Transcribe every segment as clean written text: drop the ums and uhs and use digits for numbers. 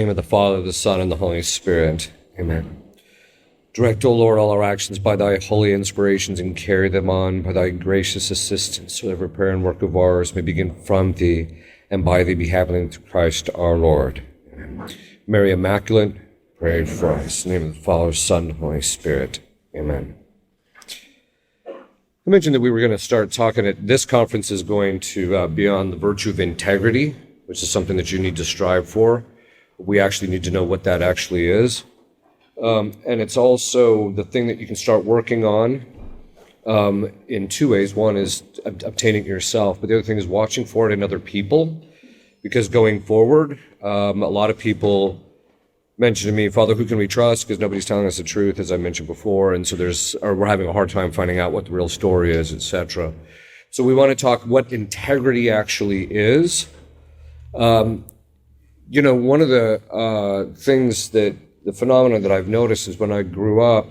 name of the Father, the Son, and the Holy Spirit. Amen. Direct, O Lord, all our actions by thy holy inspirations, and carry them on by thy gracious assistance, so that every prayer and work of ours may begin from thee, and by thee be happening through Christ our Lord. Amen. Mary Immaculate, pray for us. In the name of the Father, Son, and Holy Spirit. Amen. I mentioned that we were going to start talking at this conference is going to be on the virtue of integrity, which is something that you need to strive for. We actually need to know what that actually is. And it's also the thing that you can start working on in two ways. One is obtaining it yourself, but the other thing is watching for it in other people. Because going forward, a lot of people mention to me, Father, who can we trust? Because nobody's telling us the truth, as I mentioned before. And so we're having a hard time finding out what the real story is, etc. So we want to talk what integrity actually is. One of the things the phenomenon that I've noticed is when I grew up,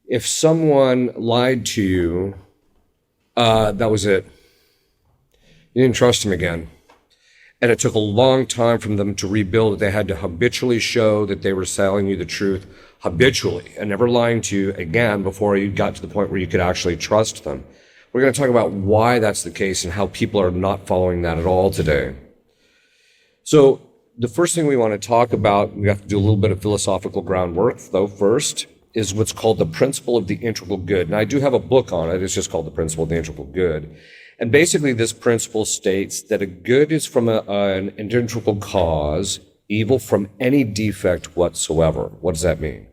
if someone lied to you, that was it. You didn't trust them again. And it took a long time for them to rebuild it. They had to habitually show that they were telling you the truth habitually and never lying to you again before you got to the point where you could actually trust them. We're going to talk about why that's the case and how people are not following that at all today. So the first thing we want to talk about, we have to do a little bit of philosophical groundwork, though, first, is what's called the principle of the integral good. And I do have a book on it. It's just called The Principle of the Integral Good. And basically, this principle states that a good is from an integral cause, evil from any defect whatsoever. What does that mean?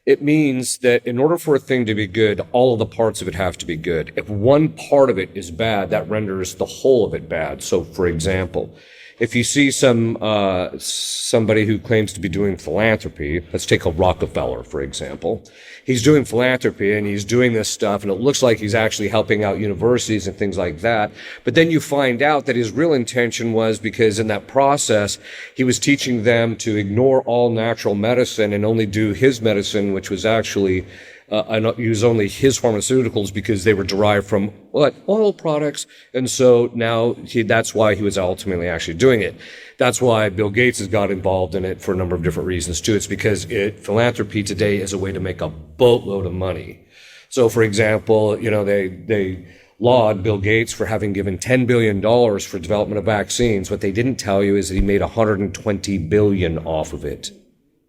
It means that in order for a thing to be good, all of the parts of it have to be good. If one part of it is bad, that renders the whole of it bad. So, for example, if you see somebody who claims to be doing philanthropy, let's take a Rockefeller, for example. He's doing philanthropy and he's doing this stuff and it looks like he's actually helping out universities and things like that. But then you find out that his real intention was because in that process, he was teaching them to ignore all natural medicine and only do his medicine, which was actually use only his pharmaceuticals because they were derived from oil products. And so now that's why he was ultimately actually doing it. That's why Bill Gates has got involved in it for a number of different reasons too. It's because philanthropy today is a way to make a boatload of money. So for example, they laud Bill Gates for having given $10 billion for development of vaccines. What they didn't tell you is that he made $120 billion off of it.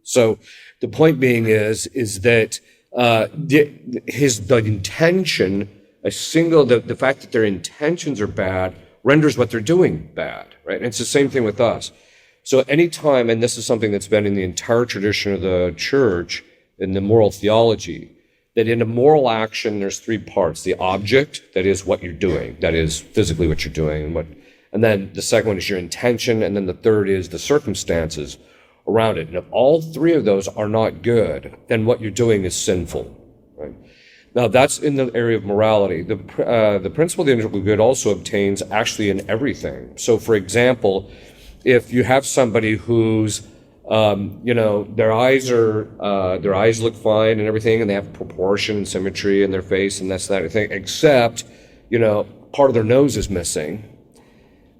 So the point being is that the intention, the fact that their intentions are bad renders what they're doing bad, right? And it's the same thing with us. So anytime, and this is something that's been in the entire tradition of the church, in the moral theology, that in a moral action, there's three parts. The object, that is what you're doing, that is physically what you're doing, and then the second one is your intention, and then the third is the circumstances around it. And if all three of those are not good, then what you're doing is sinful, right? Now, that's in the area of morality. The principle of the integral good also obtains actually in everything. So, for example, if you have somebody who's, their eyes look fine and everything, and they have proportion and symmetry in their face and that thing, except, part of their nose is missing,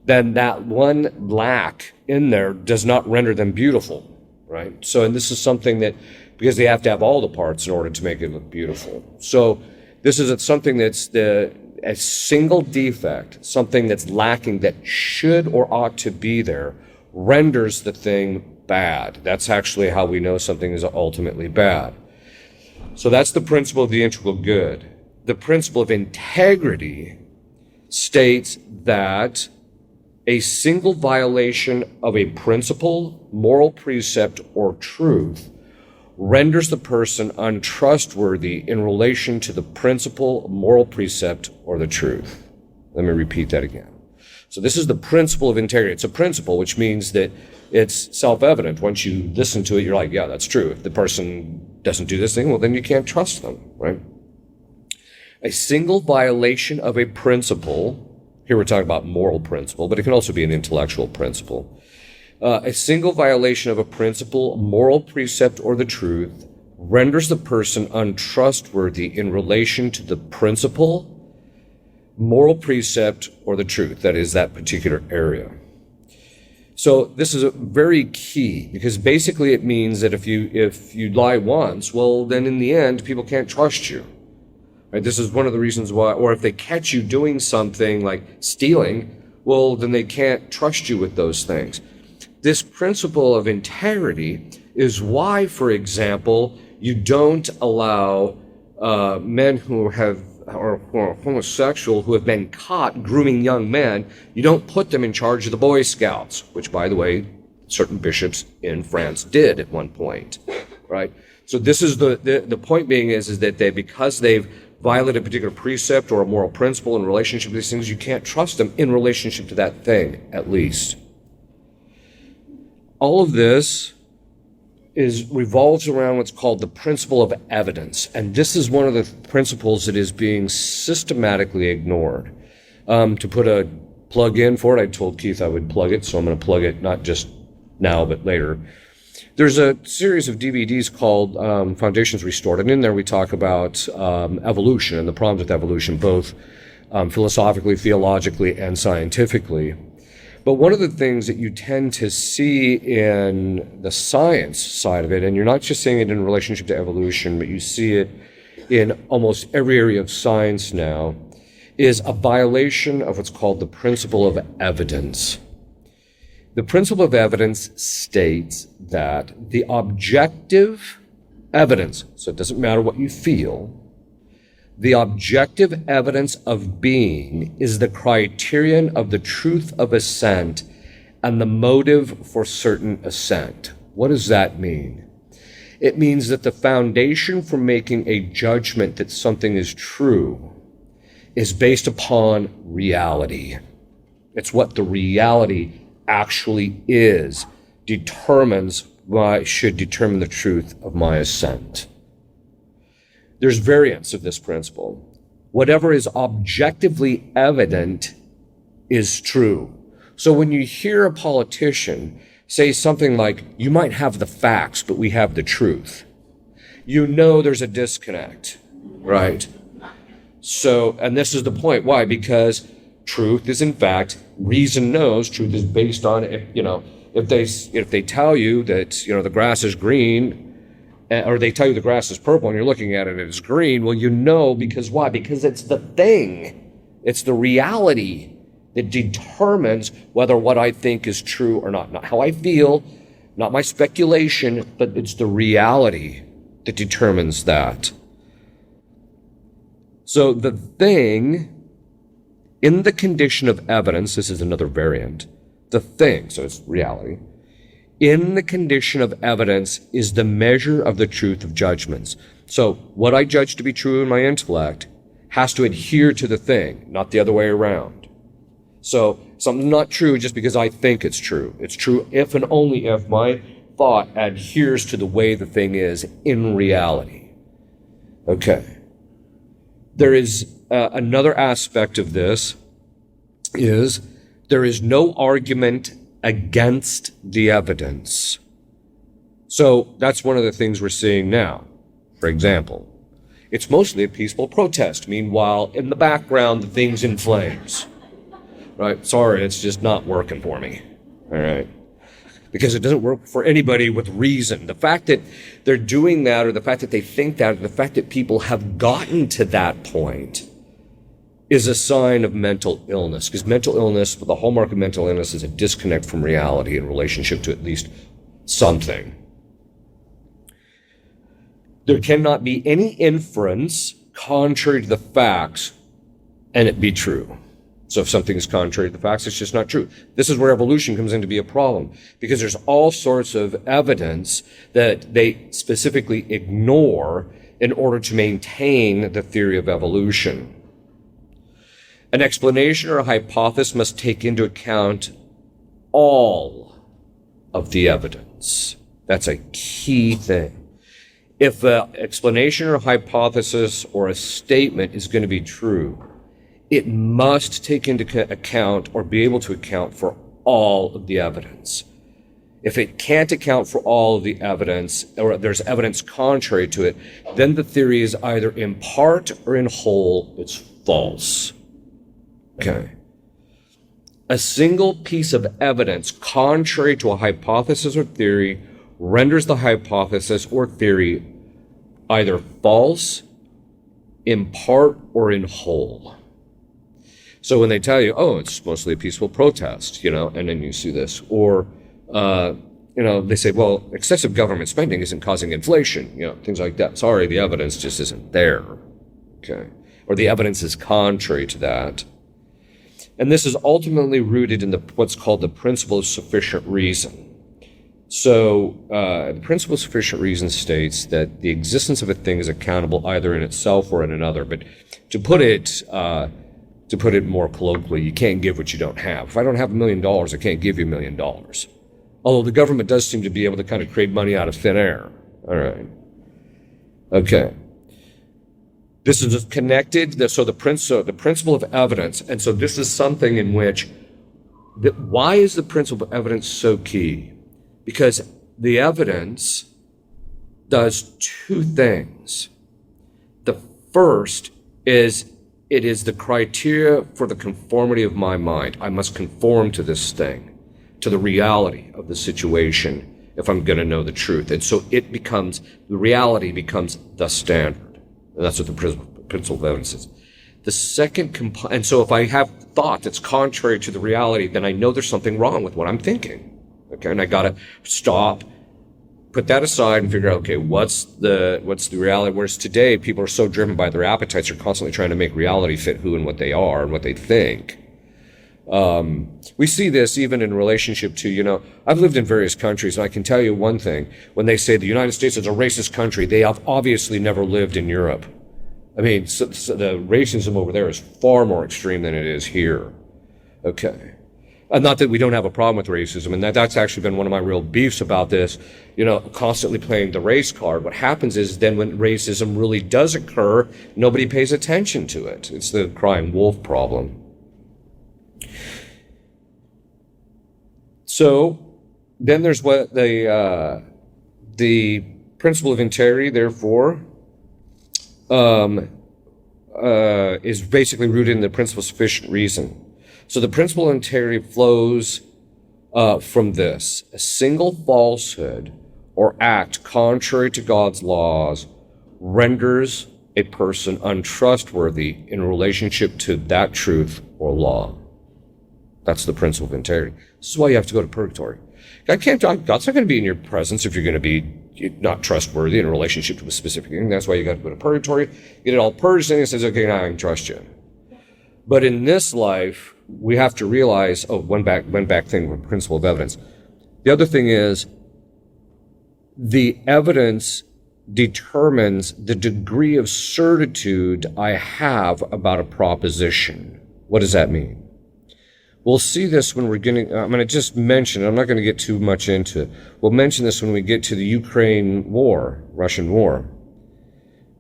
then that one lack in there does not render them beautiful, right? So, and this is something that, because they have to have all the parts in order to make it look beautiful. So this is something that's a single defect, something that's lacking that should or ought to be there, renders the thing bad. That's actually how we know something is ultimately bad. So that's the principle of the integral good. The principle of integrity states that a single violation of a principle, moral precept, or truth renders the person untrustworthy in relation to the principle, moral precept, or the truth. Let me repeat that again. So this is the principle of integrity. It's a principle, which means that it's self-evident. Once you listen to it, you're like, yeah, that's true. If the person doesn't do this thing, well, then you can't trust them, right? A single violation of a principle, here we're talking about moral principle, but it can also be an intellectual principle. A single violation of a principle, moral precept, or the truth renders the person untrustworthy in relation to the principle, moral precept, or the truth, that is, that particular area. So this is a very key, because basically it means that if you lie once, well, then in the end, people can't trust you. Right? This is one of the reasons why, or if they catch you doing something like stealing, well, then they can't trust you with those things. This principle of integrity is why, for example, you don't allow men who are homosexual who have been caught grooming young men, you don't put them in charge of the Boy Scouts, which, by the way, certain bishops in France did at one point, right? So this is the point being is that because they've violated a particular precept or a moral principle in relationship to these things, you can't trust them in relationship to that thing, at least. All of this revolves around what's called the principle of evidence. And this is one of the principles that is being systematically ignored. To put a plug in for it, I told Keith I would plug it, so I'm going to plug it not just now, but later. There's a series of DVDs called Foundations Restored, and in there we talk about evolution and the problems with evolution, both philosophically, theologically, and scientifically. But one of the things that you tend to see in the science side of it, and you're not just seeing it in relationship to evolution, but you see it in almost every area of science now, is a violation of what's called the principle of evidence. The principle of evidence states that the objective evidence, so it doesn't matter what you feel, the objective evidence of being is the criterion of the truth of assent and the motive for certain assent. What does that mean? It means that the foundation for making a judgment that something is true is based upon reality. It's what the reality actually is should determine the truth of my assent. There's variants of this principle. Whatever is objectively evident is true. So when you hear a politician say something like, you might have the facts, but we have the truth, you know there's a disconnect, right? So, and this is the point. Why? Because truth is, in fact, reason knows truth is based on, if they tell you that, the grass is green, or they tell you the grass is purple and you're looking at it and it's green, well, you know, because why? Because it's the thing. It's the reality that determines whether what I think is true or not. Not how I feel, not my speculation, but it's the reality that determines that. So the thing, in the condition of evidence, this is another variant, the thing, so it's reality, in the condition of evidence is the measure of the truth of judgments. So what I judge to be true in my intellect has to adhere to the thing, not the other way around. So something's not true just because I think it's true. It's true if and only if my thought adheres to the way the thing is in reality. Okay. There is another aspect of this is there is no argument against the evidence. So that's one of the things we're seeing now. For example, it's mostly a peaceful protest. Meanwhile, in the background, the thing's in flames. Right? Sorry, it's just not working for me. All right? Because it doesn't work for anybody with reason. The fact that they're doing that, or the fact that they think that, or the fact that people have gotten to that point is a sign of mental illness. Because mental illness, the hallmark of mental illness is a disconnect from reality in relationship to at least something. There cannot be any inference contrary to the facts and it be true. So if something is contrary to the facts, it's just not true. This is where evolution comes in to be a problem, because there's all sorts of evidence that they specifically ignore in order to maintain the theory of evolution. An explanation or a hypothesis must take into account all of the evidence. That's a key thing. If an explanation or a hypothesis or a statement is going to be true, it must take into account or be able to account for all of the evidence. If it can't account for all of the evidence, or there's evidence contrary to it, then the theory is either in part or in whole, it's false. Okay. A single piece of evidence contrary to a hypothesis or theory renders the hypothesis or theory either false, in part, or in whole. So when they tell you, oh, it's mostly a peaceful protest, and then you see this, or, they say, well, excessive government spending isn't causing inflation, things like that. Sorry, the evidence just isn't there, okay? Or the evidence is contrary to that. And this is ultimately rooted in what's called the principle of sufficient reason. So the principle of sufficient reason states that the existence of a thing is accountable either in itself or in another. But to put it more colloquially, you can't give what you don't have. If I don't have $1 million, I can't give you $1 million. Although the government does seem to be able to kind of create money out of thin air. All right. Okay. This is connected. So the principle of evidence, and so this is something in which, why is the principle of evidence so key? Because the evidence does two things. The first is it is the criteria for the conformity of my mind. I must conform to this thing, to the reality of the situation, if I'm going to know the truth. And so the reality becomes the standard. And that's what the principle of evidence is. The second and so if I have thought that's contrary to the reality, then I know there's something wrong with what I'm thinking. Okay, and I gotta stop, put that aside and figure out, okay, what's the reality? Whereas today, people are so driven by their appetites, they're constantly trying to make reality fit who and what they are and what they think. We see this even in relationship to, I've lived in various countries, and I can tell you one thing. When they say the United States is a racist country, they have obviously never lived in Europe. I mean, so the racism over there is far more extreme than it is here. Okay. Not that we don't have a problem with racism, and that's actually been one of my real beefs about this, constantly playing the race card. What happens is then when racism really does occur, nobody pays attention to it. It's the crying wolf problem. So then there's what the principle of integrity, therefore, is basically rooted in the principle of sufficient reason. So the principle of integrity flows from this. A single falsehood or act contrary to God's laws renders a person untrustworthy in relationship to that truth or law. That's the principle of integrity. This is why you have to go to purgatory. God's not going to be in your presence if you're going to be not trustworthy in relationship to a specific thing. That's why you got to go to purgatory, get it all purged, and it says, okay, now I can trust you. But in this life, we have to realize, one back thing with principle of evidence. The other thing is, the evidence determines the degree of certitude I have about a proposition. What does that mean? We'll see this when we're getting, I'm going to just mention it. I'm not going to get too much into it. We'll mention this when we get to the Ukraine war, Russian war.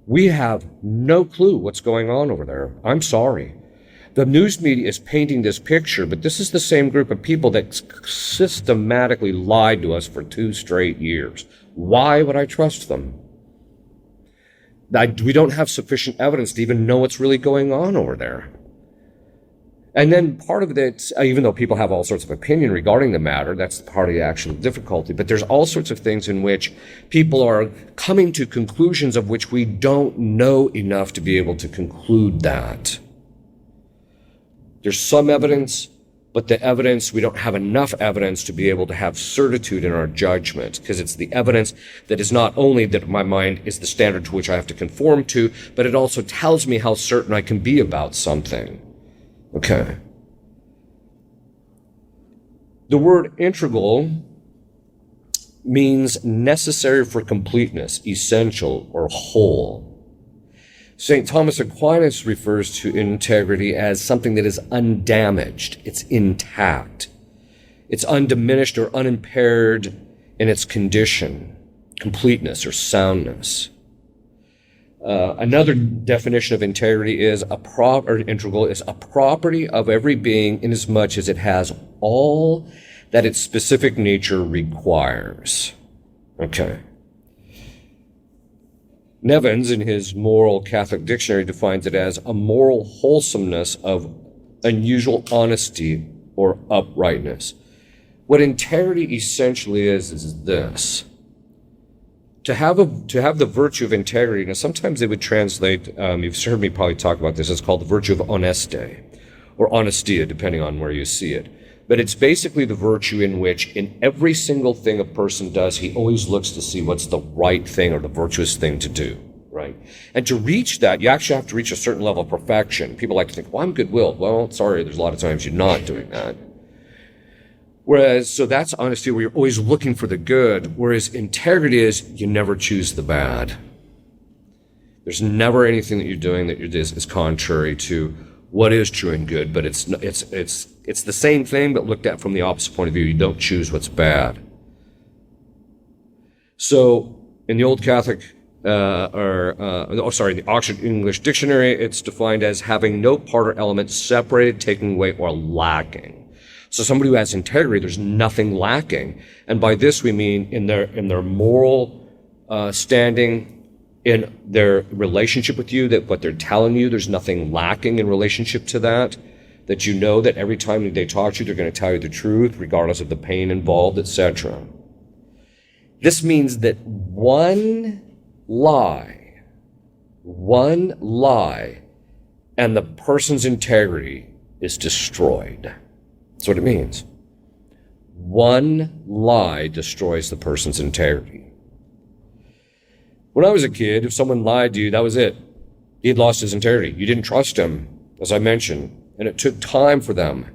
We have no clue what's going on over there. I'm sorry. The news media is painting this picture, but this is the same group of people that systematically lied to us for 2 straight years. Why would I trust them? We don't have sufficient evidence to even know what's really going on over there. And then part of it, even though people have all sorts of opinion regarding the matter, that's part of the actual difficulty, but there's all sorts of things in which people are coming to conclusions of which we don't know enough to be able to conclude that. There's some evidence, but the evidence, we don't have enough evidence to be able to have certitude in our judgment, because it's the evidence that is not only that my mind is the standard to which I have to conform to, but it also tells me how certain I can be about something. Okay. The word integral means necessary for completeness, essential, or whole. St. Thomas Aquinas refers to integrity as something that is undamaged. It's intact. It's undiminished or unimpaired in its condition, completeness or soundness. Another definition of integrity is integral is a property of every being inasmuch as it has all that its specific nature requires. Okay. Nevins, in his Moral Catholic Dictionary, defines it as a moral wholesomeness of unusual honesty or uprightness. What integrity essentially is this. To have the virtue of integrity, now sometimes they would translate, you've heard me probably talk about this, it's called the virtue of honeste, or honestia, depending on where you see it. But it's basically the virtue in which in every single thing a person does, he always looks to see what's the right thing or the virtuous thing to do, right? And to reach that, you actually have to reach a certain level of perfection. People like to think, well, I'm good-willed. Well, sorry, there's a lot of times you're not doing that. Whereas, so that's honesty where you're always looking for the good, whereas integrity is you never choose the bad. There's never anything that you're doing that is contrary to what is true and good, but it's the same thing, but looked at from the opposite point of view. You don't choose what's bad. So in the Old Catholic, in the Oxford English Dictionary, it's defined as having no part or element separated, taken away, or lacking. So somebody who has integrity, there's nothing lacking. And by this we mean in their moral standing, in their relationship with you, that what they're telling you, there's nothing lacking in relationship to that, that you know that every time they talk to you, they're going to tell you the truth, regardless of the pain involved, etc. This means that one lie, and the person's integrity is destroyed. That's what it means. One lie destroys the person's integrity. When I was a kid, if someone lied to you, that was it. He had lost his integrity. You didn't trust him, as I mentioned, and it took time for them.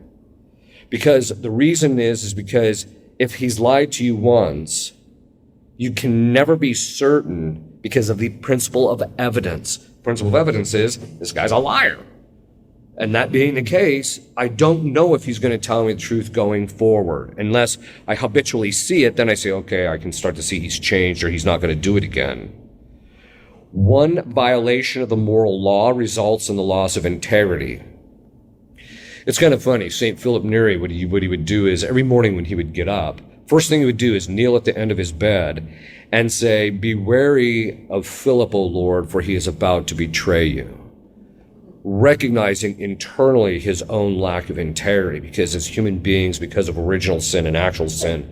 Because the reason is because if he's lied to you once, you can never be certain because of the principle of evidence. Principle of evidence is, this guy's a liar. And that being the case, I don't know if he's going to tell me the truth going forward. Unless I habitually see it, then I say, okay, I can start to see he's changed or he's not going to do it again. One violation of the moral law results in the loss of integrity. It's kind of funny. St. Philip Neri, what he would do is every morning when he would get up, first thing he would do is kneel at the end of his bed and say, "Be wary of Philip, O Lord, for he is about to betray you." Recognizing internally his own lack of integrity, because as human beings, because of original sin and actual sin,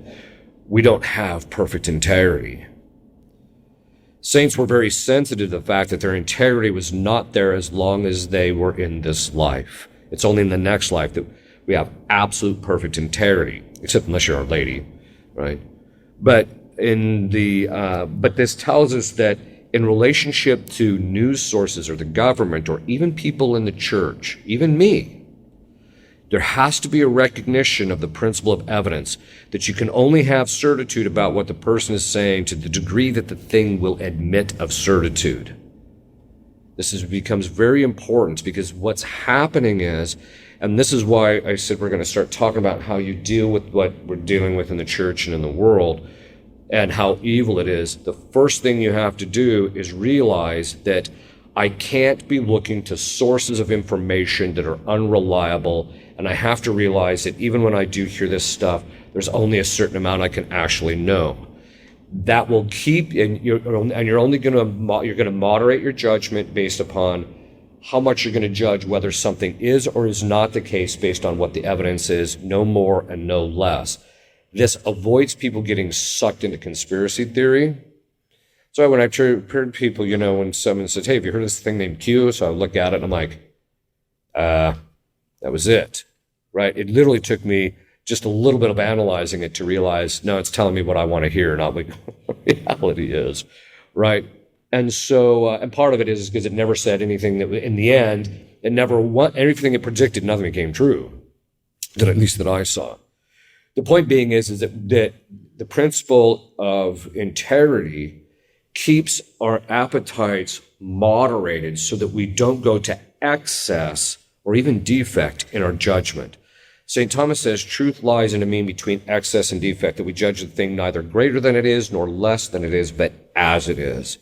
we don't have perfect integrity. Saints were very sensitive to the fact that their integrity was not there as long as they were in this life. It's only in the next life that we have absolute perfect integrity, except unless you're Our Lady, right? But this tells us that in relationship to news sources or the government or even people in the church, even me, there has to be a recognition of the principle of evidence, that you can only have certitude about what the person is saying to the degree that the thing will admit of certitude. This becomes very important because what's happening is, and this is why I said we're going to start talking about how you deal with what we're dealing with in the church and in the world, and how evil it is. The first thing you have to do is realize that I can't be looking to sources of information that are unreliable, and I have to realize that even when I do hear this stuff, there's only a certain amount I can actually know. That will keep, you're going to moderate your judgment based upon how much you're going to judge whether something is or is not the case based on what the evidence is, no more and no less. This avoids people getting sucked into conspiracy theory. So when I've heard people, when someone says, "Hey, have you heard of this thing named Q?" So I look at it and I'm like, that was it, right? It literally took me just a little bit of analyzing it to realize, no, it's telling me what I want to hear, not what reality is, right? And so, and part of it is because it never said anything that, in the end, everything it predicted, nothing came true, at least that I saw. The point being is that the principle of integrity keeps our appetites moderated so that we don't go to excess or even defect in our judgment. St. Thomas says, truth lies in a mean between excess and defect, that we judge the thing neither greater than it is nor less than it is, but as it is.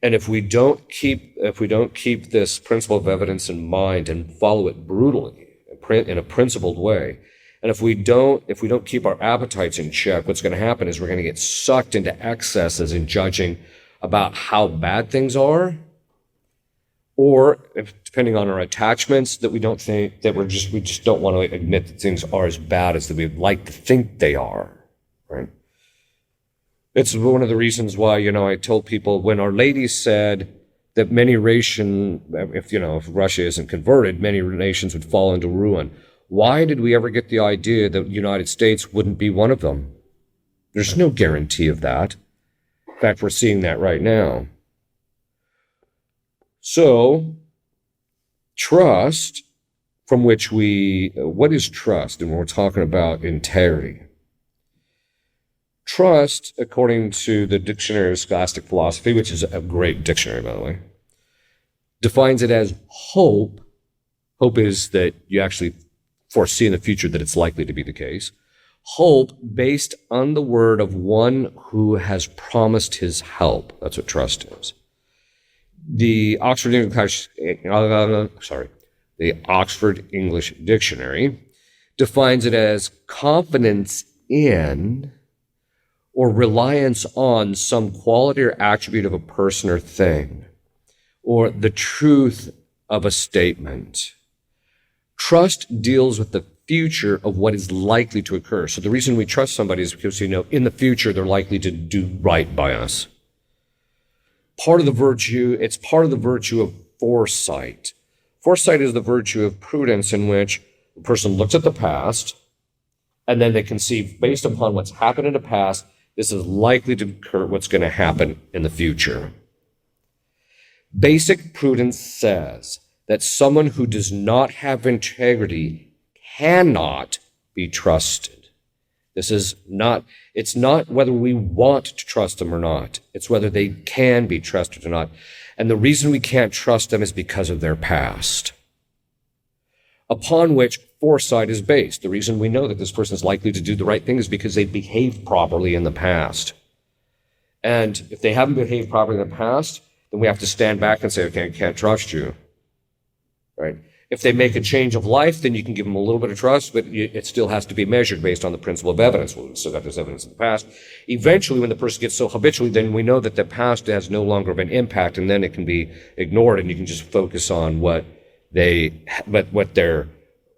And if we don't keep this principle of evidence in mind and follow it brutally in a principled way, and if we don't keep our appetites in check, what's going to happen is we're going to get sucked into excesses in judging about how bad things are, or depending on our attachments, that we don't think that we just don't want to admit that things are as bad as that we'd like to think they are, right? It's one of the reasons why, I told people when Our Lady said that if Russia isn't converted, many nations would fall into ruin. Why did we ever get the idea that the United States wouldn't be one of them? There's no guarantee of that. In fact, we're seeing that right now. So, trust, what is trust? And we're talking about integrity. Trust, according to the Dictionary of Scholastic Philosophy, which is a great dictionary, by the way, defines it as hope. Hope is that you actually foresee in the future that it's likely to be the case. Hope based on the word of one who has promised his help. That's what trust is. The Oxford English Dictionary defines it as confidence in or reliance on some quality or attribute of a person or thing, or the truth of a statement. Trust deals with the future of what is likely to occur. So the reason we trust somebody is because, in the future, they're likely to do right by us. It's part of the virtue of foresight. Foresight is the virtue of prudence in which a person looks at the past and then they conceive, based upon what's happened in the past, this is likely to occur, what's going to happen in the future. Basic prudence says that someone who does not have integrity cannot be trusted. It's not whether we want to trust them or not. It's whether they can be trusted or not. And the reason we can't trust them is because of their past, upon which foresight is based. The reason we know that this person is likely to do the right thing is because they behaved properly in the past. And if they haven't behaved properly in the past, then we have to stand back and say, okay, I can't trust you, right? If they make a change of life, then you can give them a little bit of trust, but it still has to be measured based on the principle of evidence. Well, we've still got this evidence in the past. Eventually, when the person gets so habitually, then we know that the past has no longer of an impact, and then it can be ignored, and you can just focus on what their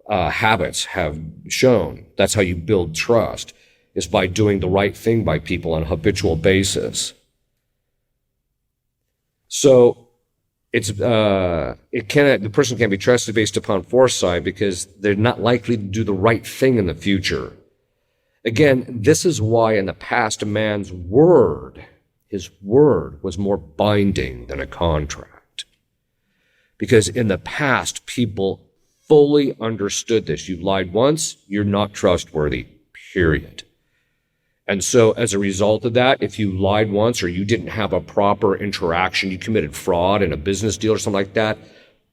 habits have shown. That's how you build trust, is by doing the right thing by people on a habitual basis. So the person can't be trusted based upon foresight because they're not likely to do the right thing in the future. Again, this is why in the past a man's word, his word, was more binding than a contract. Because in the past, people fully understood this. You lied once, you're not trustworthy, period. And so as a result of that, if you lied once or you didn't have a proper interaction, you committed fraud in a business deal or something like that,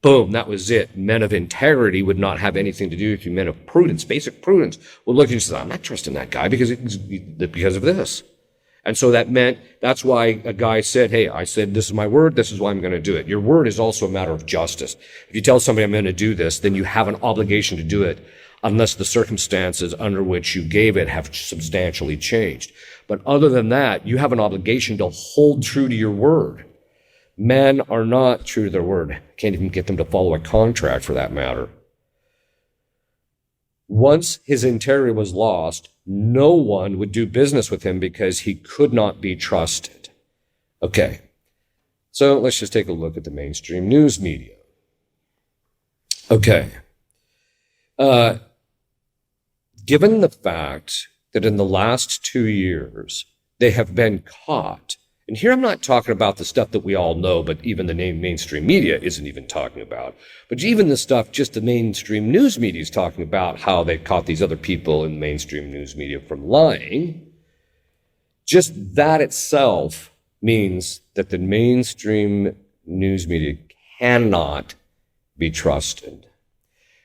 boom, that was it. Men of integrity would not have anything to do with you. Men of prudence, basic prudence, would look at you and say, I'm not trusting that guy because of this. And so that meant, that's why a guy said, hey, I said, this is my word, this is why I'm going to do it. Your word is also a matter of justice. If you tell somebody I'm going to do this, then you have an obligation to do it, unless the circumstances under which you gave it have substantially changed. But other than that, you have an obligation to hold true to your word. Men are not true to their word. Can't even get them to follow a contract for that matter. Once his integrity was lost, no one would do business with him because he could not be trusted. Okay, so let's just take a look at the mainstream news media. Okay. Given the fact that in the last 2 years, they have been caught, and here I'm not talking about the stuff that we all know, but even the mainstream media isn't even talking about, but even the stuff just the mainstream news media is talking about, how they caught these other people in the mainstream news media from lying, just that itself means that the mainstream news media cannot be trusted.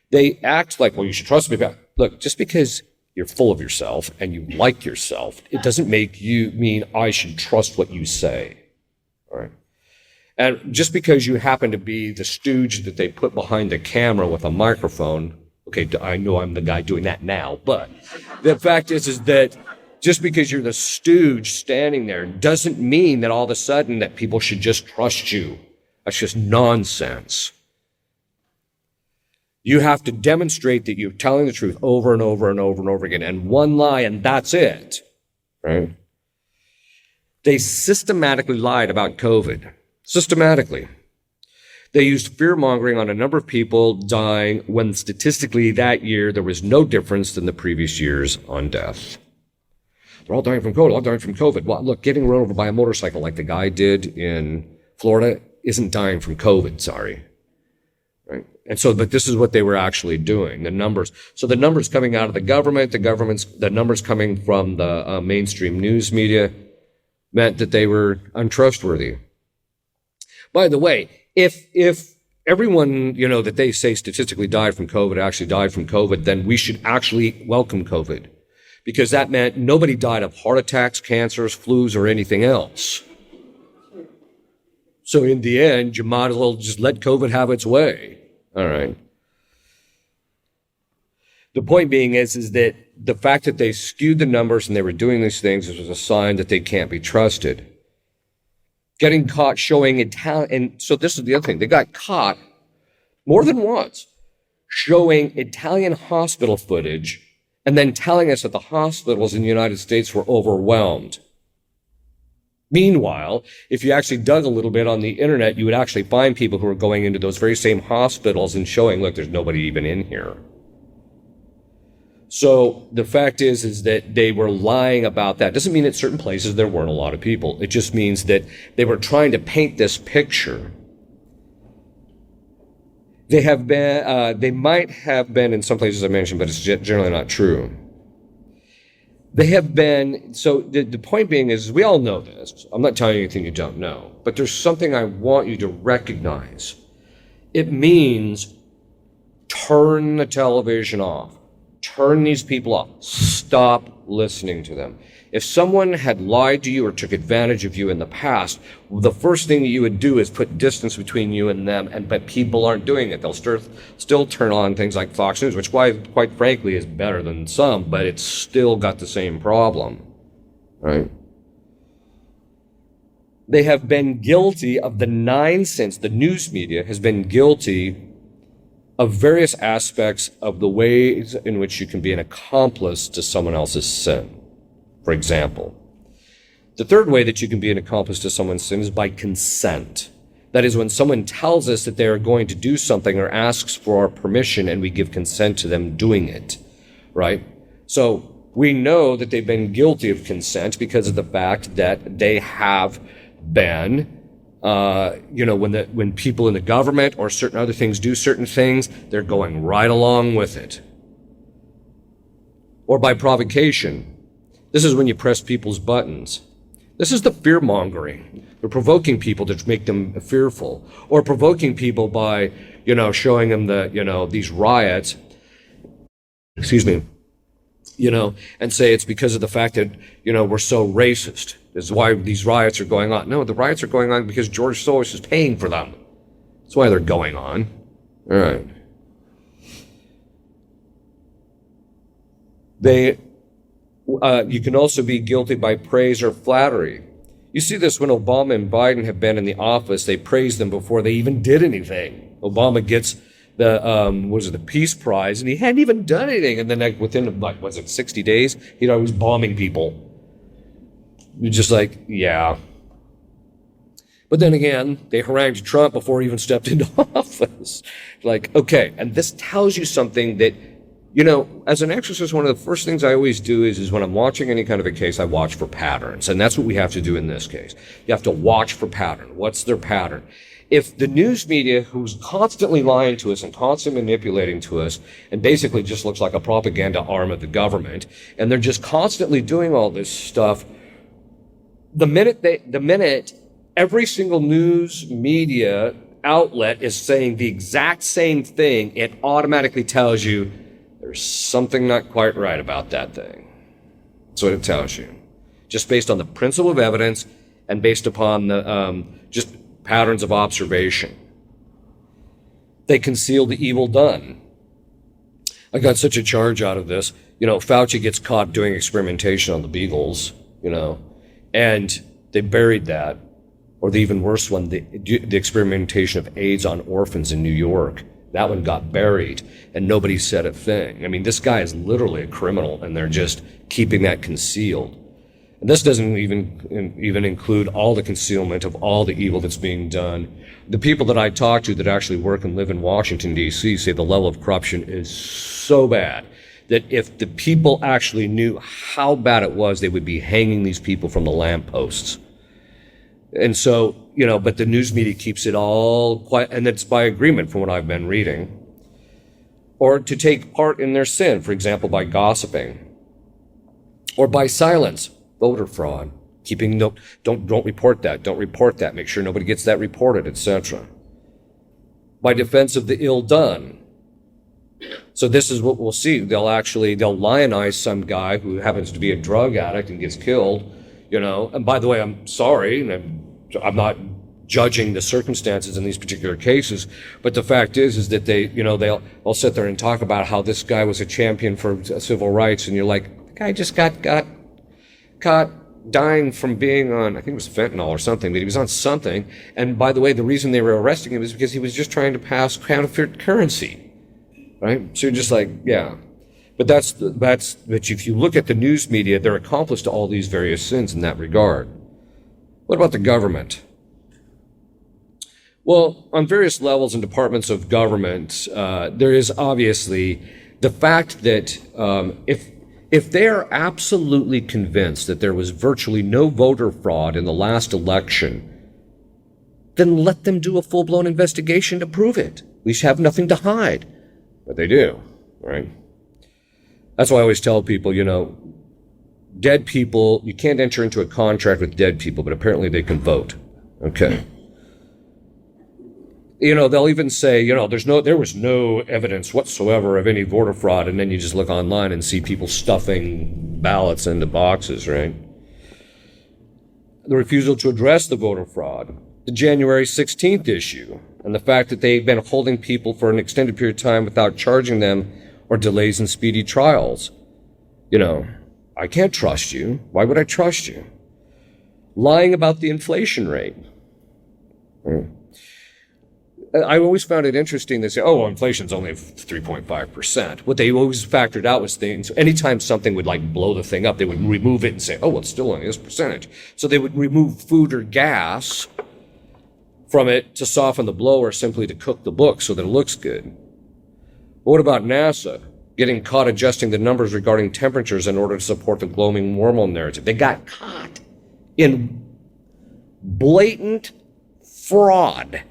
They act like, well, you should trust me. Look, just because you're full of yourself and you like yourself, it doesn't make you mean I should trust what you say. All right. And just because you happen to be the stooge that they put behind the camera with a microphone, okay, I know I'm the guy doing that now, but the fact is that just because you're the stooge standing there doesn't mean that all of a sudden that people should just trust you. That's just nonsense. You have to demonstrate that you're telling the truth over and over and over and over again, and one lie, and that's it, right? They systematically lied about COVID. Systematically. They used fear-mongering on a number of people dying when statistically that year there was no difference than the previous years on death. They're all dying from COVID, all dying from COVID. Well, look, getting run over by a motorcycle like the guy did in Florida isn't dying from COVID, sorry. Right? And so, but this is what they were actually doing, the numbers. So the numbers coming out of the government, the numbers coming from the mainstream news media meant that they were untrustworthy. By the way, if everyone, that they say statistically died from COVID actually died from COVID, then we should actually welcome COVID, because that meant nobody died of heart attacks, cancers, flus, or anything else. So in the end, you might as well just let COVID have its way. All right. The point being is that the fact that they skewed the numbers and they were doing these things was a sign that they can't be trusted. Getting caught showing Italian, and so this is the other thing, they got caught more than once showing Italian hospital footage and then telling us that the hospitals in the United States were overwhelmed. Meanwhile, if you actually dug a little bit on the internet, you would actually find people who were going into those very same hospitals and showing, look, there's nobody even in here. So the fact is that they were lying about that. Doesn't mean at certain places there weren't a lot of people. It just means that they were trying to paint this picture. They have been, they might have been in some places I mentioned, but it's generally not true. They have been, so the point being is we all know this. I'm not telling you anything you don't know, but there's something I want you to recognize. It means turn the television off. Turn these people off. Stop listening to them. If someone had lied to you or took advantage of you in the past, the first thing that you would do is put distance between you and them, but people aren't doing it. They'll still turn on things like Fox News, which quite frankly is better than some, but it's still got the same problem, right? They have been guilty of the nonsense. The news media has been guilty of various aspects of the ways in which you can be an accomplice to someone else's sin. For example, the third way that you can be an accomplice to someone's sin is by consent. That is, when someone tells us that they are going to do something or asks for our permission and we give consent to them doing it, right? So we know that they've been guilty of consent because of the fact that they have been when people in the government or certain other things do certain things, they're going right along with it. Or by provocation. This is when you press people's buttons. This is the fear-mongering. They're provoking people to make them fearful. Or provoking people by, showing them these riots. And say it's because of the fact that, we're so racist. This is why these riots are going on. No, the riots are going on because George Soros is paying for them. That's why they're going on. All right. You can also be guilty by praise or flattery. You see this when Obama and Biden have been in the office. They praise them before they even did anything. Obama gets the Peace Prize, and he hadn't even done anything. And then within, 60 days, he was bombing people. You're just like, yeah. But then again, they harangued Trump before he even stepped into office. Like, okay, and this tells you something that, as an exorcist, one of the first things I always do is when I'm watching any kind of a case, I watch for patterns. And that's what we have to do in this case. You have to watch for pattern. What's their pattern? If the news media, who's constantly lying to us and constantly manipulating to us, and basically just looks like a propaganda arm of the government, and they're just constantly doing all this stuff, the minute every single news media outlet is saying the exact same thing, it automatically tells you there's something not quite right about that thing. That's what it tells you. Just based on the principle of evidence and based upon the just patterns of observation. They conceal the evil done. I got such a charge out of this. Fauci gets caught doing experimentation on the beagles, and they buried that. Or the even worse one, the experimentation of AIDS on orphans in New York. That one got buried, and nobody said a thing. I mean, this guy is literally a criminal, and they're just keeping that concealed. And this doesn't even include all the concealment of all the evil that's being done. The people that I talk to that actually work and live in Washington, D.C. say the level of corruption is so bad that if the people actually knew how bad it was, they would be hanging these people from the lampposts. And so, but the news media keeps it all quiet, and it's by agreement from what I've been reading. Or to take part in their sin, for example, by gossiping. Or by silence, voter fraud, keeping no, don't report that, make sure nobody gets that reported, etc. By defense of the ill done. So this is what we'll see. They'll lionize some guy who happens to be a drug addict and gets killed, and by the way, I'm sorry, and I'm not judging the circumstances in these particular cases, but the fact is that they'll sit there and talk about how this guy was a champion for civil rights, and you're like, the guy just got caught dying from being on, I think it was fentanyl or something, but he was on something, and by the way, the reason they were arresting him is because he was just trying to pass counterfeit currency, right? So you're just like, yeah. But but if you look at the news media, they're accomplice to all these various sins in that regard. What about the government? Well, on various levels and departments of government, there is obviously the fact that if they are absolutely convinced that there was virtually no voter fraud in the last election, then let them do a full-blown investigation to prove it. We should have nothing to hide. But they do, right? That's why I always tell people, dead people, you can't enter into a contract with dead people, but apparently they can vote. Okay. They'll even say, there was no evidence whatsoever of any voter fraud, and then you just look online and see people stuffing ballots into boxes, right? The refusal to address the voter fraud, the January 16th issue, and the fact that they've been holding people for an extended period of time without charging them, or delays in speedy trials. I can't trust you. Why would I trust you? Lying about the inflation rate. I always found it interesting. They say, inflation's only 3.5%. What they always factored out was things, anytime something would blow the thing up, they would remove it and say, it's still only this percentage. So they would remove food or gas from it to soften the blow or simply to cook the book so that it looks good. What about NASA getting caught adjusting the numbers regarding temperatures in order to support the global warming narrative? They got caught in blatant fraud.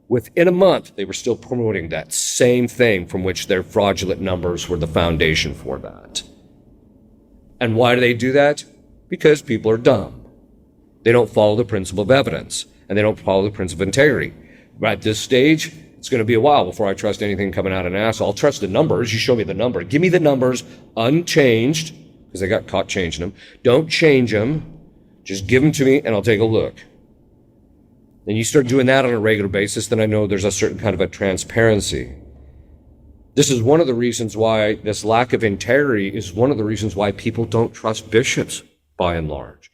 Within a month, they were still promoting that same thing from which their fraudulent numbers were the foundation for that. And why do they do that? Because people are dumb. They don't follow the principle of evidence, and they don't follow the principle of integrity. But at this stage, it's going to be a while before I trust anything coming out of NASA. I'll trust the numbers. You show me the number. Give me the numbers unchanged, because they got caught changing them. Don't change them. Just give them to me, and I'll take a look. Then you start doing that on a regular basis, then I know there's a certain kind of a transparency. This is one of the reasons why this lack of integrity is one of the reasons why people don't trust bishops, by and large.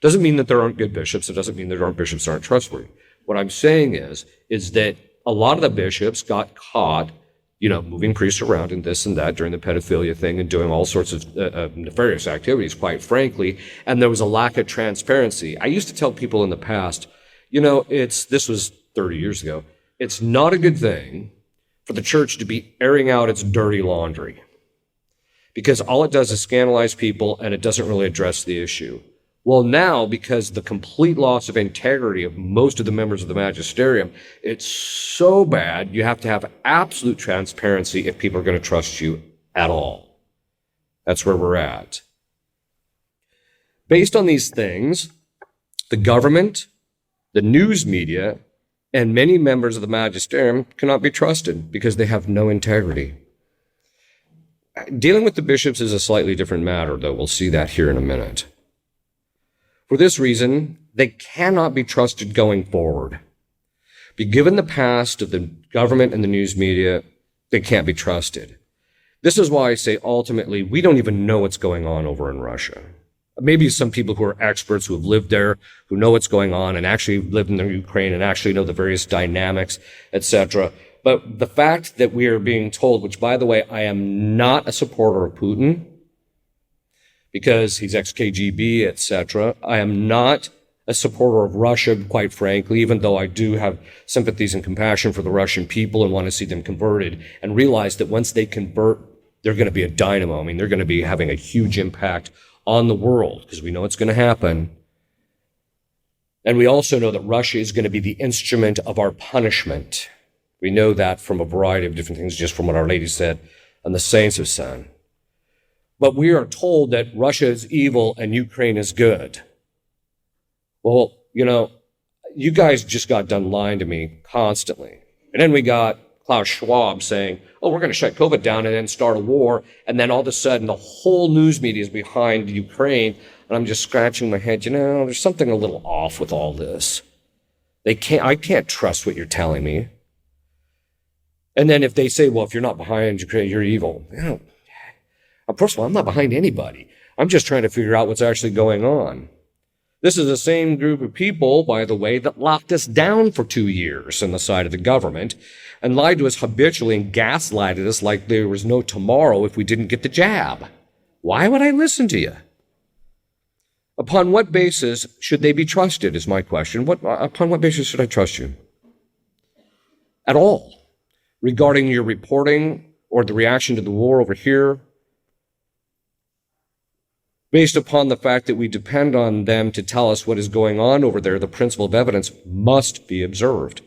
Doesn't mean that there aren't good bishops. It doesn't mean there aren't bishops that aren't trustworthy. What I'm saying is that a lot of the bishops got caught, moving priests around and this and that during the pedophilia thing and doing all sorts of nefarious activities, quite frankly, and there was a lack of transparency. I used to tell people in the past, this was 30 years ago, it's not a good thing for the church to be airing out its dirty laundry, because all it does is scandalize people and it doesn't really address the issue. Well, now, because the complete loss of integrity of most of the members of the magisterium, it's so bad you have to have absolute transparency if people are going to trust you at all. That's where we're at. Based on these things, the government, the news media, and many members of the magisterium cannot be trusted because they have no integrity. Dealing with the bishops is a slightly different matter, though. We'll see that here in a minute. For this reason, they cannot be trusted going forward. But given the past of the government and the news media, they can't be trusted. This is why I say ultimately, we don't even know what's going on over in Russia. Maybe some people who are experts, who have lived there, who know what's going on and actually lived in the Ukraine and actually know the various dynamics, etc. But the fact that we are being told, which by the way, I am not a supporter of Putin because he's ex-KGB, etc. I am not a supporter of Russia, quite frankly, even though I do have sympathies and compassion for the Russian people and want to see them converted and realize that once they convert, they're going to be a dynamo. I mean, they're going to be having a huge impact on the world because we know it's going to happen. And we also know that Russia is going to be the instrument of our punishment. We know that from a variety of different things, just from what Our Lady said and the saints have said. But we are told that Russia is evil and Ukraine is good. Well, you guys just got done lying to me constantly. And then we got Klaus Schwab saying, oh, we're going to shut COVID down and then start a war. And then all of a sudden, the whole news media is behind Ukraine. And I'm just scratching my head. There's something a little off with all this. I can't trust what you're telling me. And then if they say, well, if you're not behind Ukraine, you're evil. First of all, I'm not behind anybody. I'm just trying to figure out what's actually going on. This is the same group of people, by the way, that locked us down for 2 years on the side of the government and lied to us habitually and gaslighted us like there was no tomorrow if we didn't get the jab. Why would I listen to you? Upon what basis should they be trusted is my question. Upon what basis should I trust you? At all. Regarding your reporting or the reaction to the war over here, based upon the fact that we depend on them to tell us what is going on over there, the principle of evidence must be observed.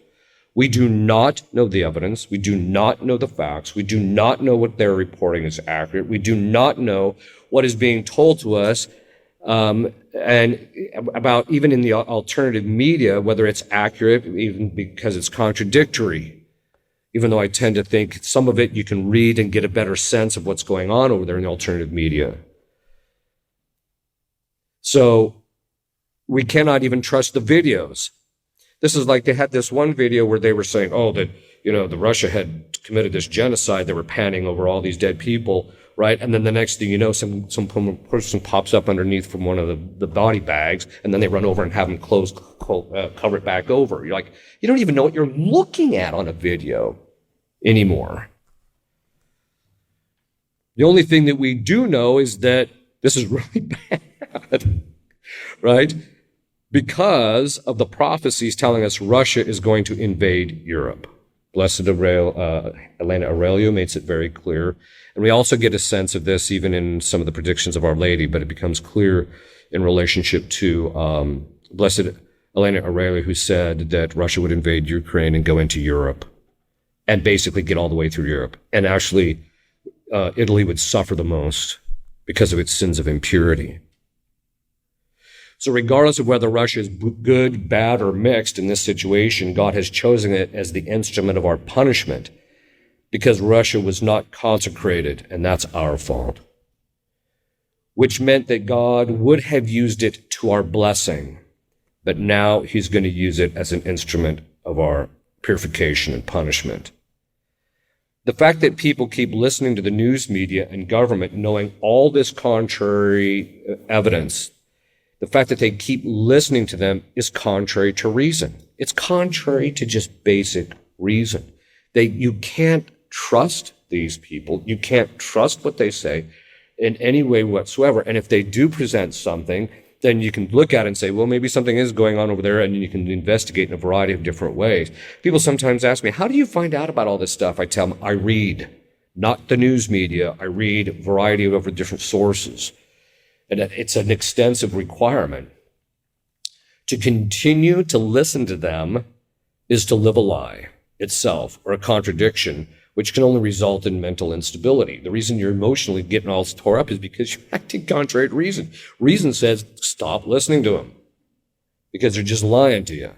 We do not know the evidence. We do not know the facts. We do not know what their reporting is accurate. We do not know what is being told to us and about even in the alternative media, whether it's accurate, even because it's contradictory. Even though I tend to think some of it you can read and get a better sense of what's going on over there in the alternative media. So we cannot even trust the videos. This is like they had this one video where they were saying, that the Russia had committed this genocide. They were panning over all these dead people, right? And then the next thing you know, some person pops up underneath from one of the body bags, and then they run over and have them cover it back over. You're like, you don't even know what you're looking at on a video anymore. The only thing that we do know is that this is really bad, right? Because of the prophecies telling us Russia is going to invade Europe. Blessed Elena Aurelio makes it very clear. And we also get a sense of this even in some of the predictions of Our Lady, but it becomes clear in relationship to Blessed Elena Aurelio, who said that Russia would invade Ukraine and go into Europe and basically get all the way through Europe. And actually, Italy would suffer the most because of its sins of impurity. So regardless of whether Russia is good, bad, or mixed in this situation, God has chosen it as the instrument of our punishment because Russia was not consecrated, and that's our fault. Which meant that God would have used it to our blessing, but now he's going to use it as an instrument of our purification and punishment. The fact that people keep listening to the news media and government knowing all this contrary evidence, the fact that they keep listening to them is contrary to reason. It's contrary to just basic reason. You can't trust these people. You can't trust what they say in any way whatsoever. And if they do present something, then you can look at it and say, well, maybe something is going on over there, and you can investigate in a variety of different ways. People sometimes ask me, how do you find out about all this stuff? I tell them, I read, not the news media. I read a variety of different sources. And it's an extensive requirement. To continue to listen to them is to live a lie itself or a contradiction, which can only result in mental instability. The reason you're emotionally getting all tore up is because you're acting contrary to reason. Reason says, stop listening to them because they're just lying to you.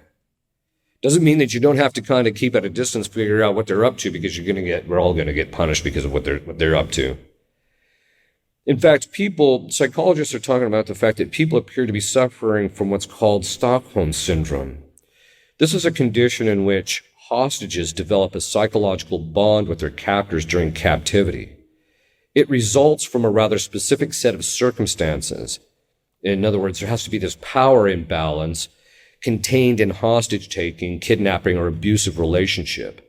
Doesn't mean that you don't have to kind of keep at a distance, figure out what they're up to, because we're all going to get punished because of what they're up to. In fact, psychologists are talking about the fact that people appear to be suffering from what's called Stockholm Syndrome. This is a condition in which hostages develop a psychological bond with their captors during captivity. It results from a rather specific set of circumstances In other words, there has to be this power imbalance contained in hostage-taking, kidnapping, or abusive relationship.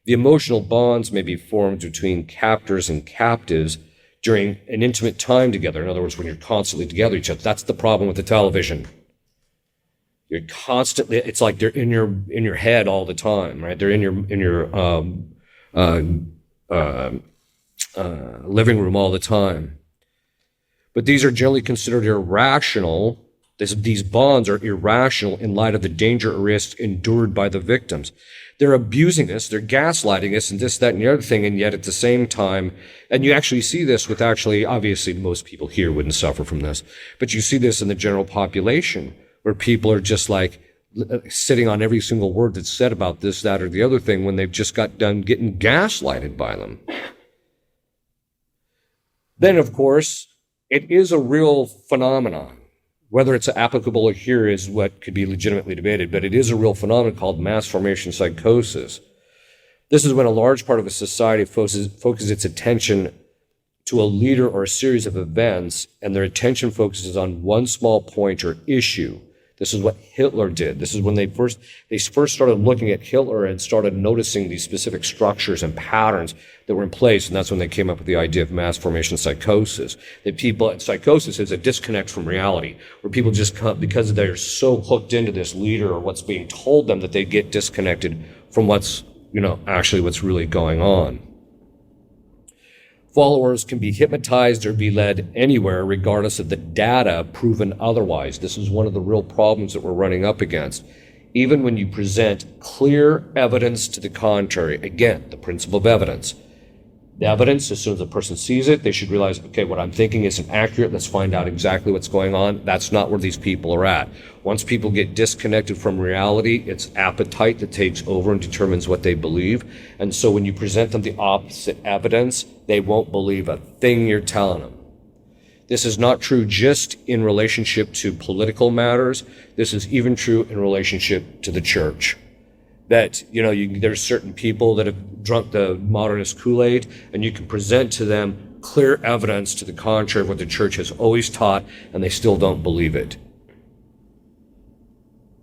The emotional bonds may be formed between captors and captives during an intimate time together. In other words, when you're constantly together with each other. That's the problem with the television. You're constantly, it's like they're in your head all the time, right? They're in your living room all the time. But these are generally considered irrational. These bonds are irrational in light of the danger or risk endured by the victims. They're abusing us, they're gaslighting us, and this, that, and the other thing, and yet at the same time, and you actually see this with obviously most people here wouldn't suffer from this, but you see this in the general population, where people are just like sitting on every single word that's said about this, that, or the other thing when they've just got done getting gaslighted by them. Then, of course, it is a real phenomenon. Whether it's applicable here is what could be legitimately debated, but it is a real phenomenon called mass formation psychosis. This is when a large part of a society focuses its attention to a leader or a series of events, and their attention focuses on one small point or issue. This is what Hitler did. This is when they first started looking at Hitler and started noticing these specific structures and patterns that were in place, and that's when they came up with the idea of mass formation psychosis. Psychosis is a disconnect from reality, where people just come, because they're so hooked into this leader or what's being told them, that they get disconnected from what's really going on. Followers can be hypnotized or be led anywhere, regardless of the data proven otherwise. This is one of the real problems that we're running up against. Even when you present clear evidence to the contrary, again, the principle of evidence. The evidence, as soon as a person sees it, they should realize, okay, what I'm thinking isn't accurate. Let's find out exactly what's going on. That's not where these people are at. Once people get disconnected from reality, it's appetite that takes over and determines what they believe. And so when you present them the opposite evidence, they won't believe a thing you're telling them. This is not true just in relationship to political matters. This is even true in relationship to the church. That, there's certain people that have drunk the modernist Kool-Aid, and you can present to them clear evidence to the contrary of what the church has always taught, and they still don't believe it.